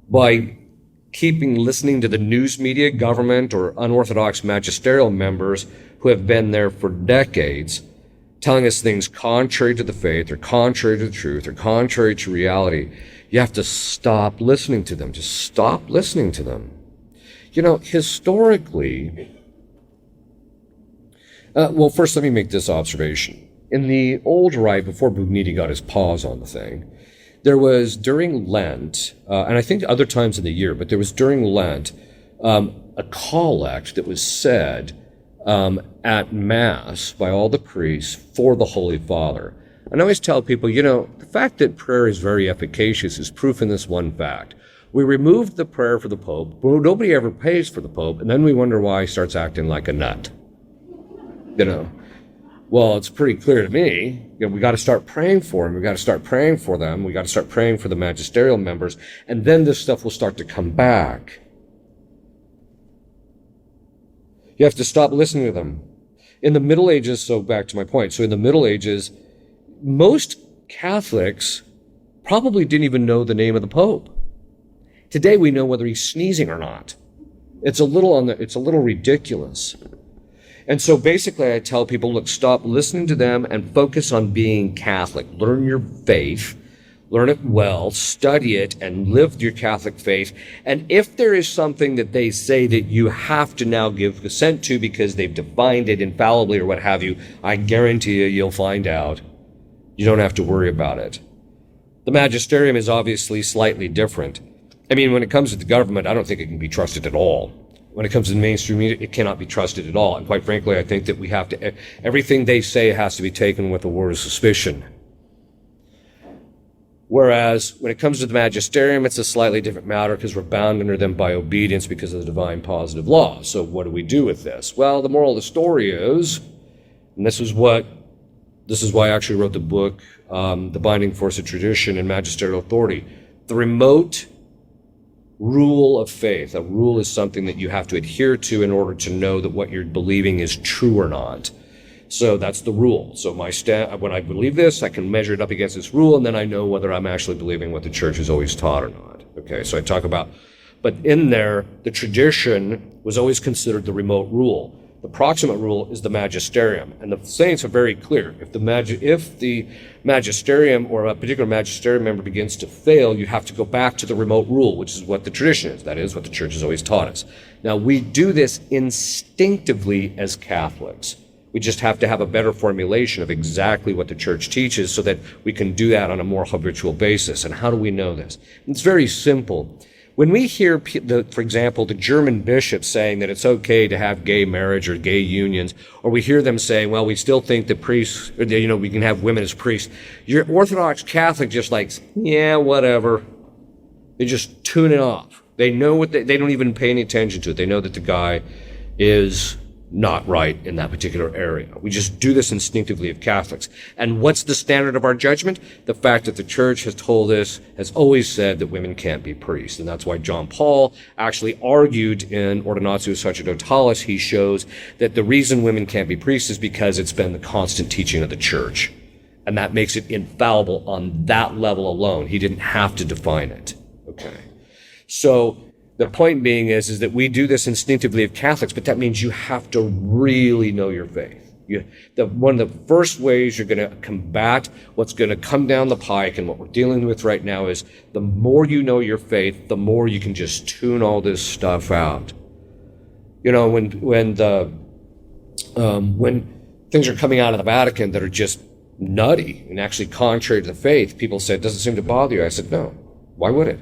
By listening to the news media, government, or unorthodox magisterial members who have been there for decades, telling us things contrary to the faith, or contrary to the truth, or contrary to reality, you have to stop listening to them. Just stop listening to them. Historically, first let me make this observation. In the old rite, before Bugniti got his paws on the thing, there was during Lent, and I think other times in the year, but there was during Lent, a collect that was said at Mass by all the priests for the Holy Father. And I always tell people, the fact that prayer is very efficacious is proof in this one fact. We removed the prayer for the Pope, but nobody ever pays for the Pope, and then we wonder why he starts acting like a nut. Well, it's pretty clear to me, we got to start praying for him, we got to start praying for them, we got to start praying for the magisterial members, and then this stuff will start to come back. You have to stop listening to them. In the Middle Ages, so back to my point, so in the Middle Ages, most Catholics probably didn't even know the name of the Pope. Today we know whether he's sneezing or not. It's a little ridiculous. And so basically I tell people, look, stop listening to them and focus on being Catholic. Learn your faith, learn it well, study it, and live your Catholic faith. And if there is something that they say that you have to now give consent to because they've defined it infallibly or what have you, I guarantee you'll find out. You don't have to worry about it. The magisterium is obviously slightly different. When it comes to the government, I don't think it can be trusted at all. When it comes to the mainstream media, it cannot be trusted at all. And quite frankly, I think that everything they say has to be taken with a word of suspicion. Whereas when it comes to the magisterium, it's a slightly different matter because we're bound under them by obedience because of the divine positive law. So what do we do with this? Well, the moral of the story is, and this is why I actually wrote the book, The Binding Force of Tradition and Magisterial Authority, the remote rule of faith. A rule is something that you have to adhere to in order to know that what you're believing is true or not. So that's the rule. So when I believe this, I can measure it up against this rule, and then I know whether I'm actually believing what the church has always taught or not. Okay, so I talk about, but in there, the tradition was always considered the remote rule. The proximate rule is the magisterium, and the saints are very clear. If the magisterium or a particular magisterium member begins to fail, you have to go back to the remote rule, which is what the tradition is. That is what the church has always taught us. Now, we do this instinctively as Catholics. We just have to have a better formulation of exactly what the church teaches so that we can do that on a more habitual basis. And how do we know this? It's very simple. When we hear, for example, the German bishops saying that it's okay to have gay marriage or gay unions, or we hear them saying, well, we still think that priests, we can have women as priests, your Orthodox Catholic just like, yeah, whatever. They just tune it off. They know what they don't even pay any attention to it. They know that the guy is not right in that particular area. We just do this instinctively of Catholics. And what's the standard of our judgment? The fact that the church has told us, has always said that women can't be priests. And that's why John Paul actually argued in Ordinatio Sacerdotalis, he shows that the reason women can't be priests is because it's been the constant teaching of the church. And that makes it infallible on that level alone. He didn't have to define it. Okay. So the point being is that we do this instinctively of Catholics, but that means you have to really know your faith. One of the first ways you're going to combat what's going to come down the pike, and what we're dealing with right now, is the more you know your faith, the more you can just tune all this stuff out. When things are coming out of the Vatican that are just nutty and actually contrary to the faith, people say, it doesn't seem to bother you. I said, no. Why would it?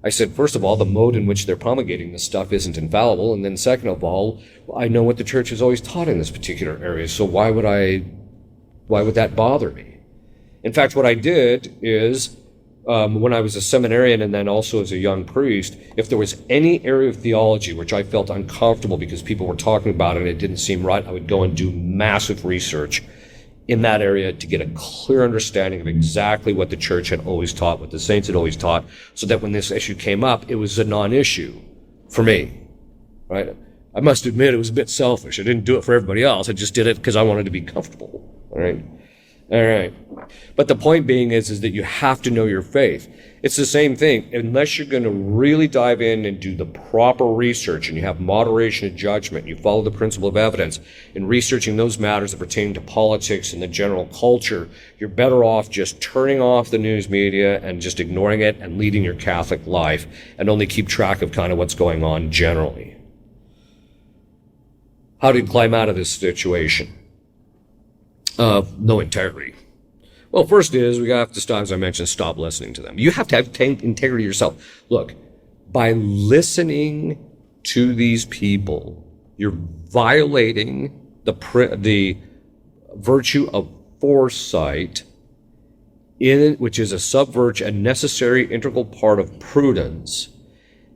I said, first of all, the mode in which they're promulgating this stuff isn't infallible. And then second of all, I know what the church has always taught in this particular area. So why would that bother me? In fact, what I did is, when I was a seminarian and then also as a young priest, if there was any area of theology which I felt uncomfortable because people were talking about it and it didn't seem right, I would go and do massive research in that area to get a clear understanding of exactly what the church had always taught, what the saints had always taught, so that when this issue came up, it was a non-issue for me, right? I must admit it was a bit selfish. I didn't do it for everybody else. I just did it because I wanted to be comfortable, all right? All right. But the point being is that you have to know your faith. It's the same thing. Unless you're going to really dive in and do the proper research and you have moderation of judgment, you follow the principle of evidence in researching those matters that pertain to politics and the general culture, you're better off just turning off the news media and just ignoring it and leading your Catholic life and only keep track of kind of what's going on generally. How did you climb out of this situation? No integrity. Well, first is we have to stop, as I mentioned, stop listening to them. You have to have integrity yourself. Look, by listening to these people, you're violating the virtue of foresight, which is a necessary integral part of prudence.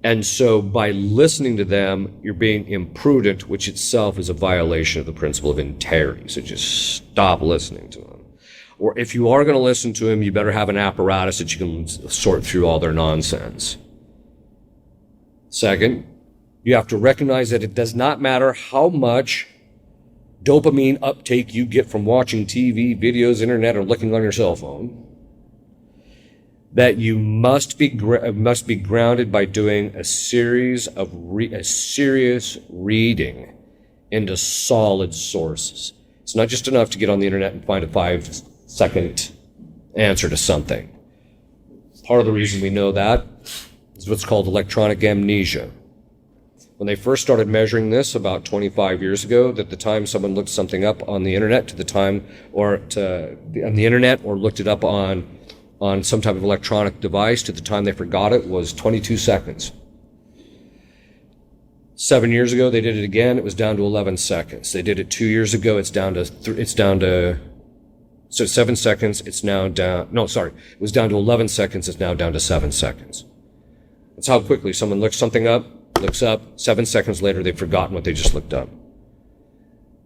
And so by listening to them, you're being imprudent, which itself is a violation of the principle of integrity. So just stop listening to them. Or if you are going to listen to them, you better have an apparatus that you can sort through all their nonsense. Second, you have to recognize that it does not matter how much dopamine uptake you get from watching TV, videos, internet, or looking on your cell phone, that you must be grounded by doing a serious reading into solid sources. It's not just enough to get on the internet and find a 5-second answer to something. Part of the reason we know that is what's called electronic amnesia. When they first started measuring this about 25 years ago, that the time someone looked something up on the internet to the time, on the internet, or looked it up on some type of electronic device to the time they forgot it, was 22 seconds. 7 years ago, they did it again. It was down to 11 seconds. They did it 2 years ago. It's down to so 7 seconds. It's now down. No, sorry. It was down to 11 seconds. It's now down to 7 seconds. That's how quickly someone looks something up, looks up. 7 seconds later, they've forgotten what they just looked up.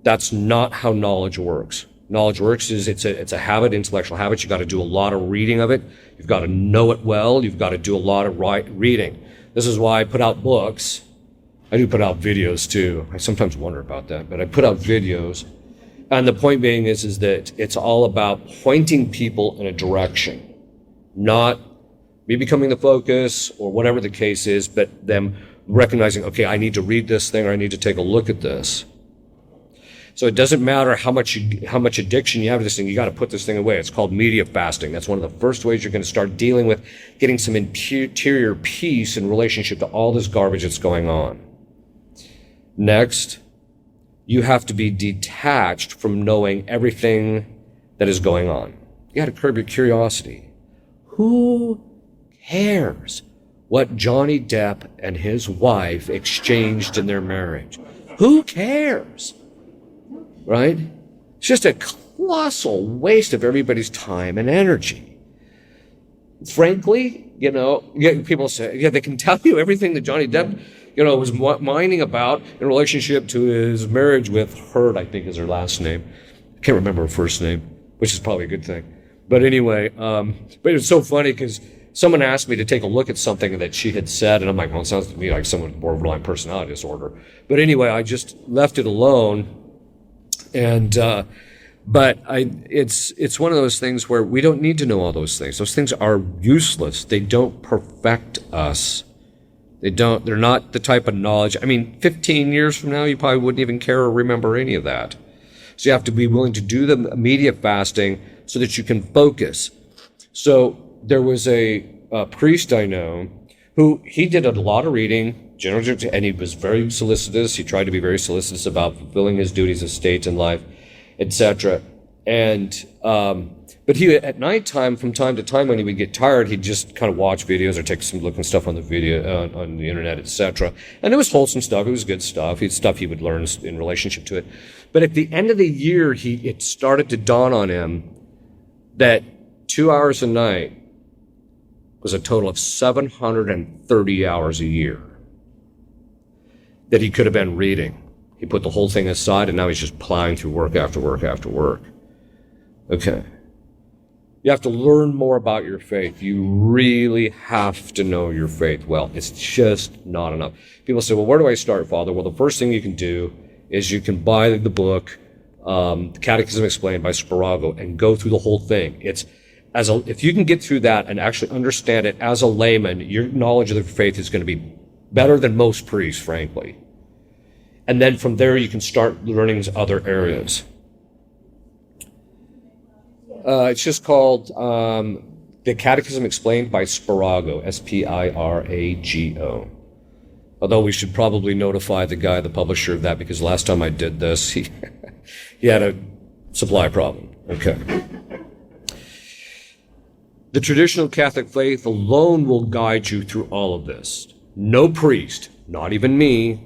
That's not how knowledge works. Knowledge works is it's a habit, intellectual habit. You've got to do a lot of reading of it. You've got to know it well. You've got to do a lot of reading. This is why I put out books. I do put out videos too. I sometimes wonder about that, but I put out videos And the point being is that it's all about pointing people in a direction, not me becoming the focus or whatever the case is, but them recognizing, okay, I need to read this thing or I need to take a look at this. So it doesn't matter how much addiction you have to this thing, you got to put this thing away. It's called media fasting. That's one of the first ways you're going to start dealing with getting some interior peace in relationship to all this garbage that's going on. Next, you have to be detached from knowing everything that is going on. You got to curb your curiosity. Who cares what Johnny Depp and his wife exchanged in their marriage? Who cares? Right? It's just a colossal waste of everybody's time and energy. Frankly, people say, they can tell you everything that Johnny Depp, was whining about in relationship to his marriage with Heard, I think is her last name. I can't remember her first name, which is probably a good thing. But anyway, but it's so funny because someone asked me to take a look at something that she had said, and I'm like, well, it sounds to me like someone with borderline personality disorder. But anyway, I just left it alone. And, it's one of those things where we don't need to know all those things. Those things are useless. They don't perfect us. They're not the type of knowledge. 15 years from now, you probably wouldn't even care or remember any of that. So you have to be willing to do the media fasting so that you can focus. So there was a priest I know who, he did a lot of reading, and he was very solicitous. He tried to be very solicitous about fulfilling his duties of state and life, etc. And but he, at nighttime, from time to time, when he would get tired, he'd just kind of watch videos or take some look and stuff on the video on the internet, etc. And it was wholesome stuff. It was good stuff. It's stuff he would learn in relationship to it. But at the end of the year, it started to dawn on him that 2 hours a night was a total of 730 hours a year that he could have been reading. He put the whole thing aside, and now he's just plowing through work after work after work. Okay. You have to learn more about your faith. You really have to know your faith well. It's just not enough. People say, well, where do I start, Father? Well, the first thing you can do is you can buy the book, The Catechism Explained by Spirago, and go through the whole thing. If you can get through that and actually understand it as a layman, your knowledge of the faith is going to be better than most priests, frankly. And then from there, you can start learning other areas. It's just called The Catechism Explained by Spirago, Spirago. Although we should probably notify the guy, the publisher of that, because last time I did this, he had a supply problem. Okay. The traditional Catholic faith alone will guide you through all of this. No priest, not even me,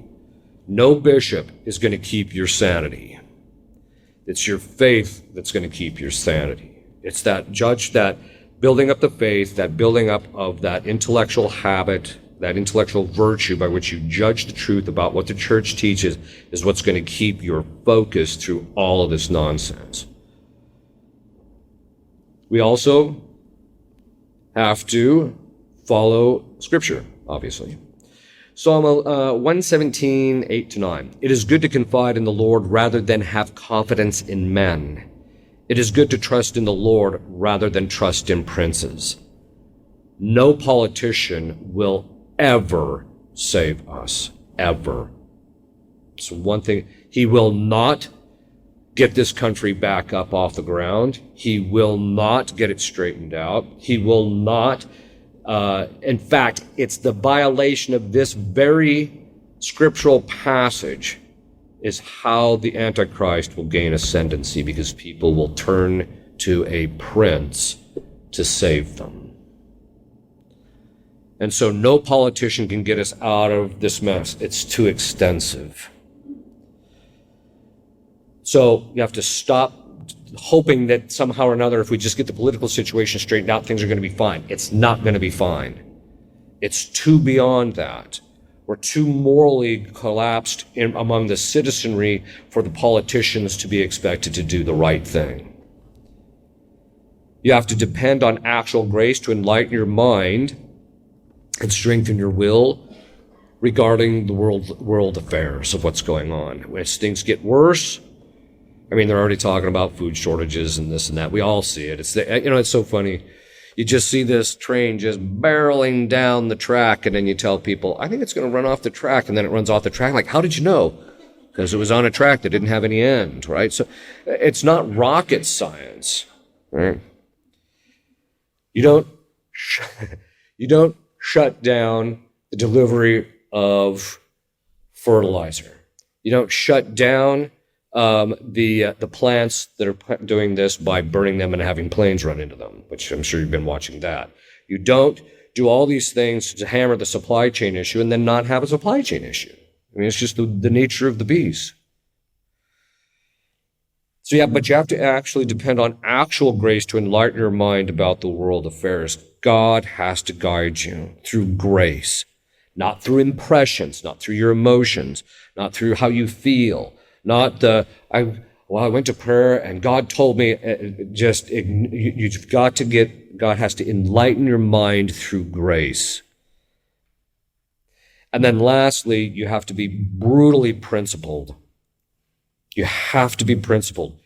no bishop is going to keep your sanity. It's your faith that's going to keep your sanity. It's that building up the faith, that building up of that intellectual habit, that intellectual virtue by which you judge the truth about what the church teaches is what's going to keep your focus through all of this nonsense. We also have to follow Scripture, obviously. Psalm 117, 8-9. It is good to confide in the Lord rather than have confidence in men. It is good to trust in the Lord rather than trust in princes. No politician will ever save us, ever. So one thing, he will not get this country back up off the ground. He will not get it straightened out. He will not. In fact, it's the violation of this very scriptural passage is how the Antichrist will gain ascendancy, because people will turn to a prince to save them. And so no politician can get us out of this mess. It's too extensive. So you have to stop hoping that somehow or another, if we just get the political situation straightened out, things are going to be fine. It's not going to be fine. It's too beyond that. We're too morally collapsed among the citizenry for the politicians to be expected to do the right thing. You have to depend on actual grace to enlighten your mind and strengthen your will regarding the world affairs of what's going on. As things get worse, I mean, they're already talking about food shortages and this and that. We all see it. It's so funny. You just see this train just barreling down the track, and then you tell people, I think it's going to run off the track, and then it runs off the track. Like, how did you know? Because it was on a track that didn't have any end, right? So it's not rocket science, right? You don't shut down the delivery of fertilizer. You don't shut down the plants that are doing this by burning them and having planes run into them, which I'm sure you've been watching that. You don't do all these things to hammer the supply chain issue and then not have a supply chain issue. I mean, it's just the nature of the beast. So yeah, but you have to actually depend on actual grace to enlighten your mind about the world affairs. God has to guide you through grace, not through impressions, not through your emotions, not through how you feel, not I went to prayer and God told me, you've got to God has to enlighten your mind through grace. And then lastly, you have to be brutally principled. You have to be principled.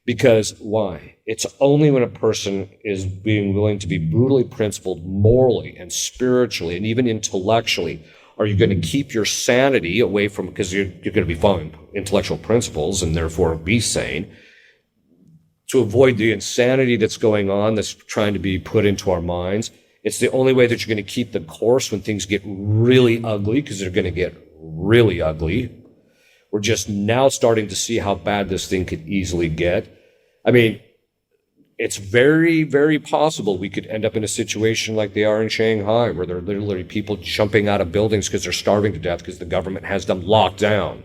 Because why? It's only when a person is being willing to be brutally principled morally and spiritually and even intellectually are you going to keep your sanity away from, because you're going to be following intellectual principles and therefore be sane, to avoid the insanity that's going on, that's trying to be put into our minds. It's the only way that you're going to keep the course when things get really ugly, because they're going to get really ugly. We're just now starting to see how bad this thing could easily get. I mean, it's very, very possible we could end up in a situation like they are in Shanghai, where there are literally people jumping out of buildings because they're starving to death because the government has them locked down,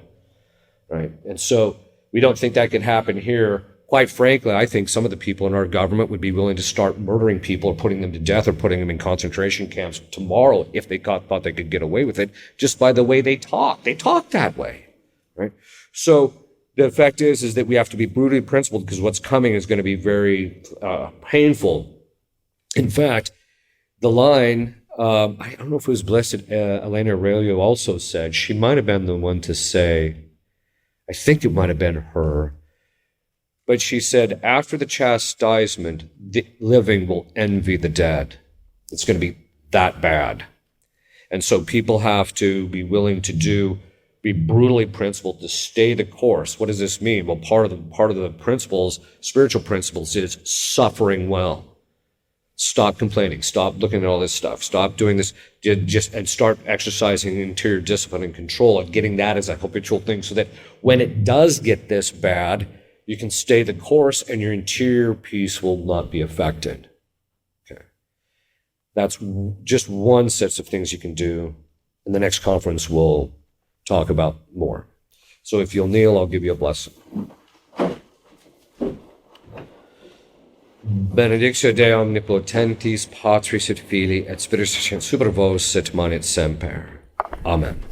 right? And so we don't think that could happen here. Quite frankly, I think some of the people in our government would be willing to start murdering people or putting them to death or putting them in concentration camps tomorrow if they thought they could get away with it, just by the way they talk. They talk that way, right? So the effect is that we have to be brutally principled, because what's coming is going to be very painful. In fact, the line, I don't know if it was Blessed Elena Aurelio also said, she might have been the one to say, I think it might have been her, but she said, after the chastisement, the living will envy the dead. It's going to be that bad. And so people have to be willing to be brutally principled, to stay the course. What does this mean? Well, part of the principles, spiritual principles, is suffering well. Stop complaining. Stop looking at all this stuff. Stop doing this. And start exercising interior discipline and control, and getting that as a habitual thing, so that when it does get this bad, you can stay the course and your interior peace will not be affected. Okay. That's just one set of things you can do. In the next conference, we'll talk about more. So if you'll kneel, I'll give you a blessing. Benedictio Dei omnipotentis, Patris et Filii et Spiritus Sancti, super vos et manet semper. Amen.